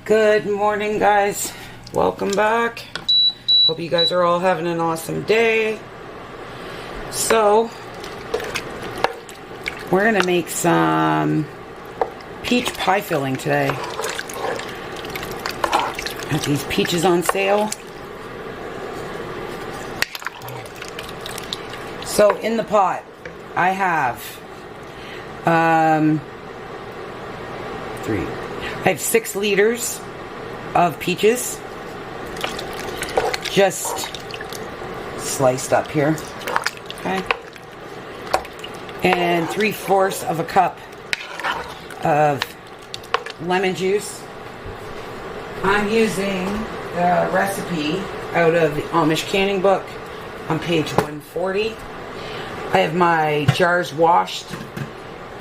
Good morning, guys. Welcome back. Hope you guys are all having an awesome day. So, we're going to make some peach pie filling today. Got these peaches on sale. So, in the pot, I have 6 liters of peaches, just sliced up here, okay, and 3/4 of a cup of lemon juice. I'm using the recipe out of the Amish canning book on page 140. I have my jars washed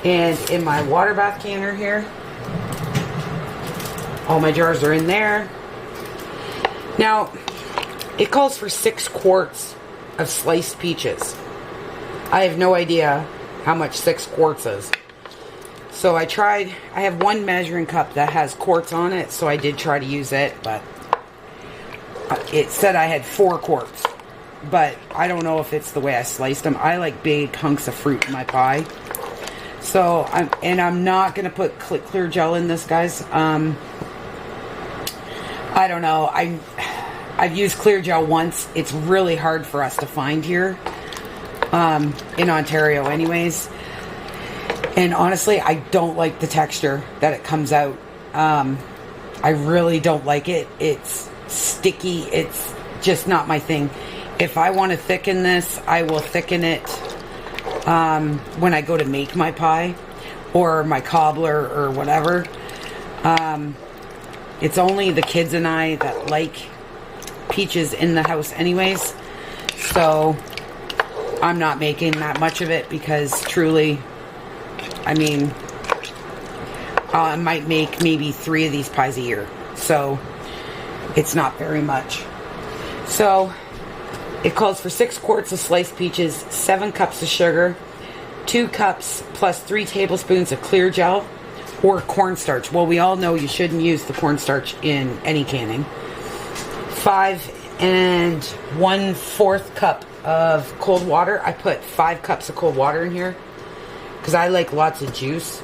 and in my water bath canner here. All my jars are in there. Now, it calls for 6 quarts of sliced peaches. I have no idea how much 6 quarts is. So I have one measuring cup that has quarts on it, so I did try to use it, but it said I had 4 quarts. But I don't know if it's the way I sliced them. I like big hunks of fruit in my pie. So, I'm not going to put clear gel in this, guys. I don't know. I've used clear gel once. It's really hard for us to find here in Ontario anyways. And honestly, I don't like the texture that it comes out. I really don't like it. It's sticky. It's just not my thing. If I want to thicken this, I will thicken it when I go to make my pie or my cobbler or whatever. It's only the kids and I that like peaches in the house anyways. So I'm not making that much of it because truly, I mean, I might make maybe 3 of these pies a year. So it's not very much. So it calls for 6 quarts of sliced peaches, 7 cups of sugar, 2 cups plus 3 tablespoons of clear gel or cornstarch. Well, we all know you shouldn't use the cornstarch in any canning. 5 1/4 cup of cold water. I put 5 cups of cold water in here because I like lots of juice.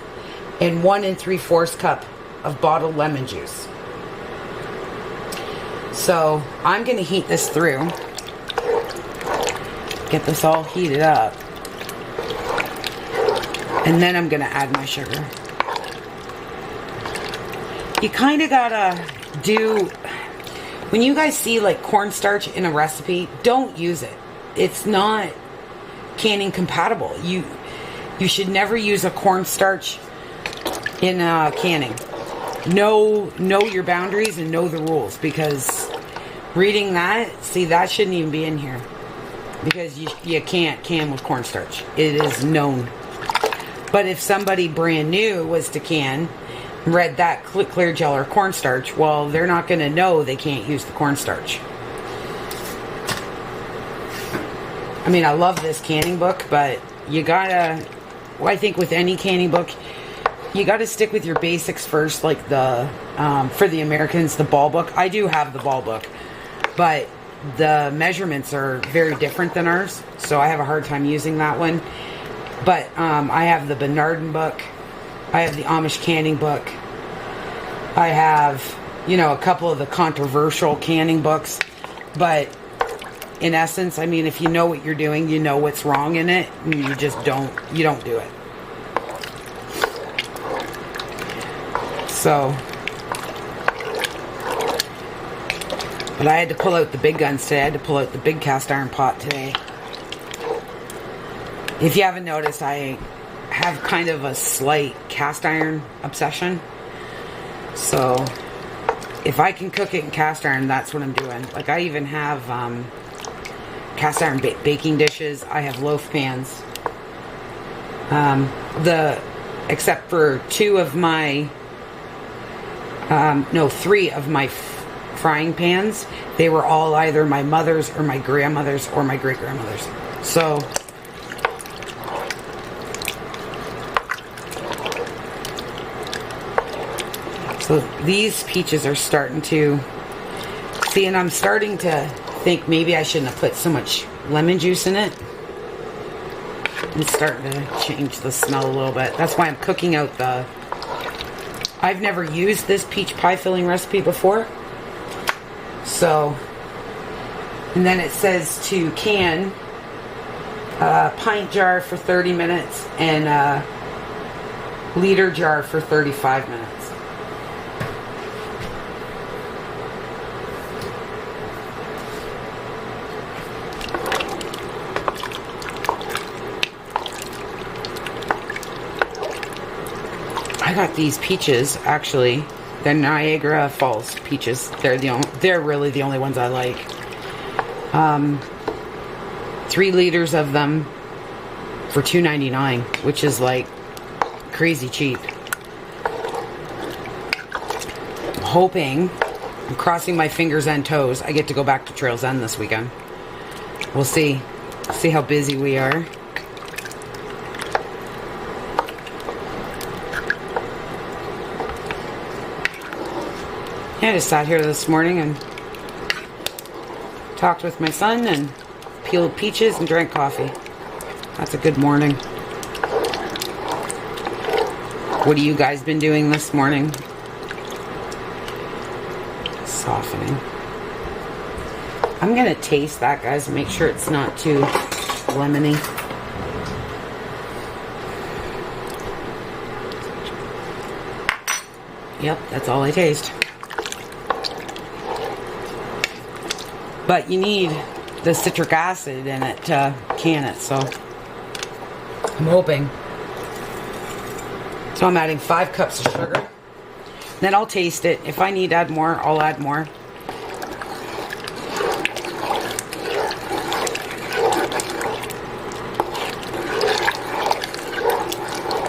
And 1 3/4 cup of bottled lemon juice. So I'm going to heat this through. Get this all heated up. And then I'm going to add my sugar. You kind of gotta do, when you guys see like cornstarch in a recipe, don't use it. It's not canning compatible. You should never use a cornstarch in canning. Know your boundaries and know the rules, because reading that, see, that shouldn't even be in here, because you can't can with cornstarch. It is known. But if somebody brand new was to can, read that clear gel or cornstarch, well, they're not going to know they can't use the cornstarch. I mean, I love this canning book, but you gotta, well, I think with any canning book, you gotta stick with your basics first, like the, for the Americans, the ball book. I do have the ball book, but the measurements are very different than ours, so I have a hard time using that one. But I have the Bernardin book. I have the Amish canning book. I have, a couple of the controversial canning books. But in essence, I mean, if you know what you're doing, you know what's wrong in it, and you just don't do it. So, but I had to pull out the big guns today. I had to pull out the big cast iron pot today. If you haven't noticed, I have kind of a slight cast iron obsession. So if I can cook it in cast iron, that's what I'm doing. Like, I even have cast iron baking dishes. I have loaf pans. Except for 3 of my frying pans, they were all either my mother's or my grandmother's or my great grandmother's. So So these peaches are starting to, see, and I'm starting to think maybe I shouldn't have put so much lemon juice in it. It's starting to change the smell a little bit. That's why I'm cooking out the, I've never used this peach pie filling recipe before. So, and then it says to can a pint jar for 30 minutes and a liter jar for 35 minutes. I got these peaches, actually. They're Niagara Falls peaches. They're really the only ones I like. 3 liters of them for $2.99, which is like crazy cheap. I'm hoping, I'm crossing my fingers and toes, I get to go back to Trails End this weekend. We'll see. See how busy we are. I just sat here this morning and talked with my son and peeled peaches and drank coffee. That's a good morning. What have you guys been doing this morning? Softening. I'm going to taste that, guys, and make sure it's not too lemony. Yep, that's all I taste. But you need the citric acid in it to can it, so I'm hoping. So I'm adding 5 cups of sugar. Then I'll taste it. If I need to add more, I'll add more.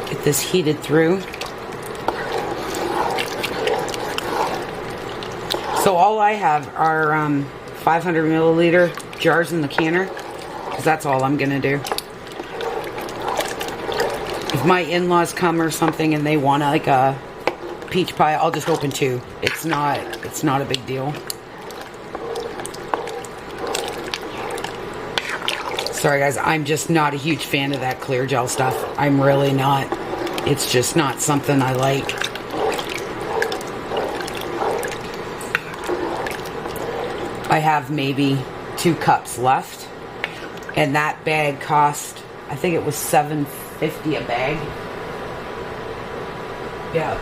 Get this heated through. So all I have are 500 milliliter jars in the canner, because that's all I'm gonna do. If my in-laws come or something and they want like a peach pie, I'll just open 2. It's not a big deal. Sorry guys, I'm just not a huge fan of that clear gel stuff. I'm really not. It's just not something I like. I have maybe 2 cups left, and that bag cost, I think it was $7.50 a bag. Yeah,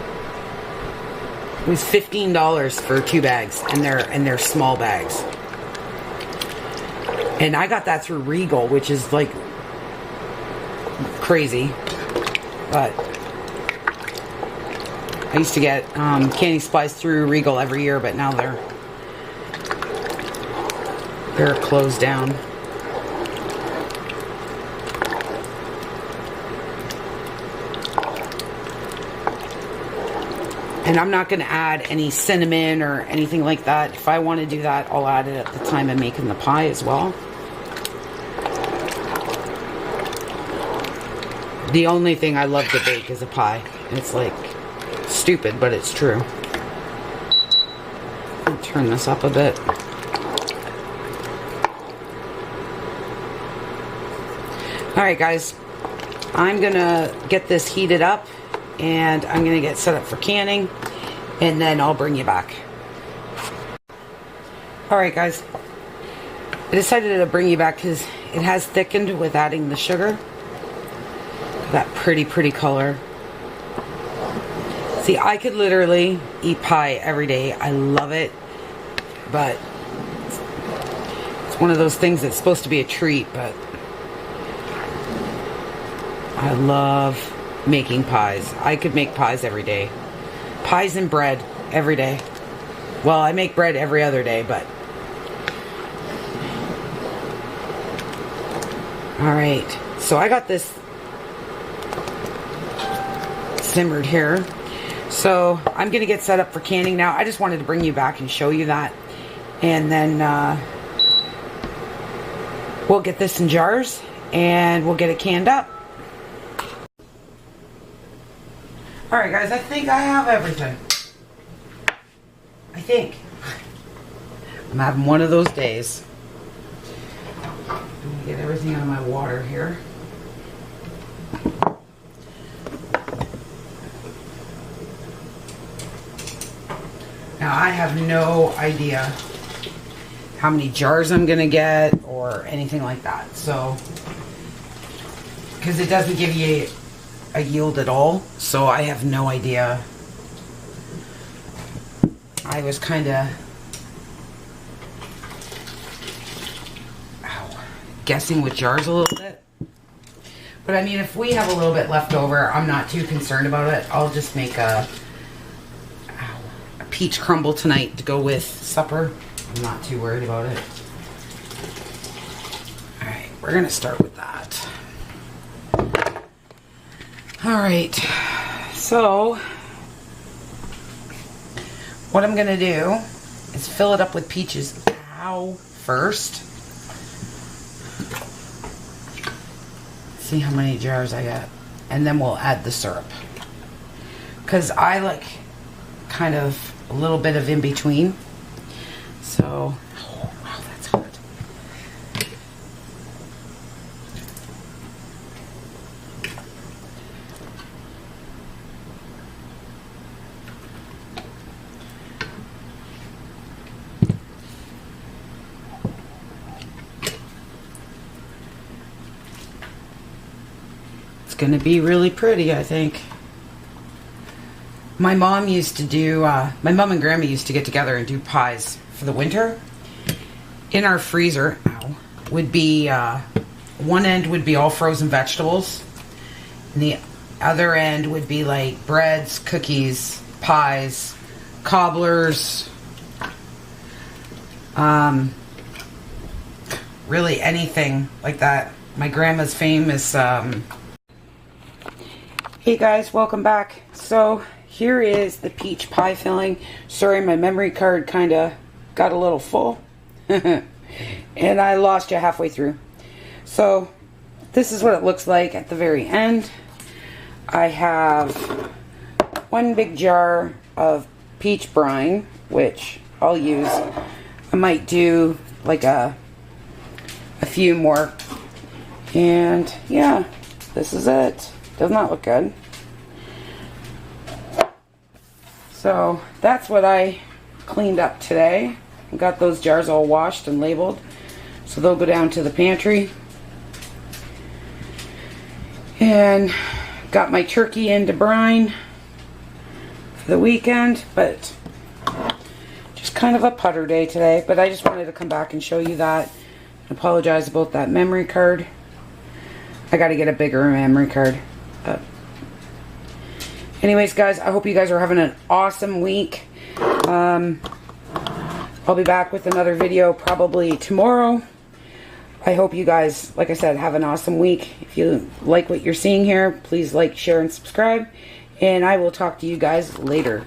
it was $15 for 2 bags, and they're small bags. And I got that through Regal, which is like crazy. But I used to get candy supplies through Regal every year, but now they're closed down. And I'm not going to add any cinnamon or anything like that. If I want to do that, I'll add it at the time of making the pie as well. The only thing I love to bake is a pie. It's like stupid, but it's true. I'll turn this up a bit. Alright guys, I'm going to get this heated up and I'm going to get set up for canning and then I'll bring you back. Alright guys, I decided to bring you back because it has thickened with adding the sugar. That pretty color. See, I could literally eat pie every day. I love it, but it's one of those things that's supposed to be a treat, but I love making pies. I could make pies every day. Pies and bread every day. Well, I make bread every other day, but... Alright, so I got this simmered here. So I'm going to get set up for canning now. I just wanted to bring you back and show you that. And then we'll get this in jars and we'll get it canned up. Alright guys, I think I have everything. I think. I'm having one of those days. I'm gonna get everything out of my water here. Now I have no idea how many jars I'm gonna get or anything like that. So, because it doesn't give you a yield at all, so I have no idea. I was kind of guessing with jars a little bit. But I mean, if we have a little bit left over, I'm not too concerned about it. I'll just make a peach crumble tonight to go with supper. I'm not too worried about it. Alright, we're going to start with that. Alright, so what I'm going to do is fill it up with peaches first. See how many jars I got. And then we'll add the syrup. Because I like kind of a little bit of in between. So, oh, wow, that's hot. It's going to be really pretty, I think. My mom used to do, my mom and grandma used to get together and do pies for the winter. In our freezer would be, one end would be all frozen vegetables. And the other end would be like breads, cookies, pies, cobblers. Really anything like that. My grandma's famous, Hey guys, welcome back. So here is the peach pie filling. Sorry, my memory card kind of got a little full. And I lost you halfway through. So this is what it looks like at the very end. I have one big jar of peach brine, which I'll use. I might do like a few more. And yeah, this is it. Does not look good. So that's what I cleaned up today. Got those jars all washed and labeled. So they'll go down to the pantry. And got my turkey into brine for the weekend. But just kind of a putter day today. But I just wanted to come back and show you that. Apologize about that memory card. I got to get a bigger memory card. Anyways, guys, I hope you guys are having an awesome week. I'll be back with another video probably tomorrow. I hope you guys, like I said, have an awesome week. If you like what you're seeing here, please like, share, and subscribe. And I will talk to you guys later.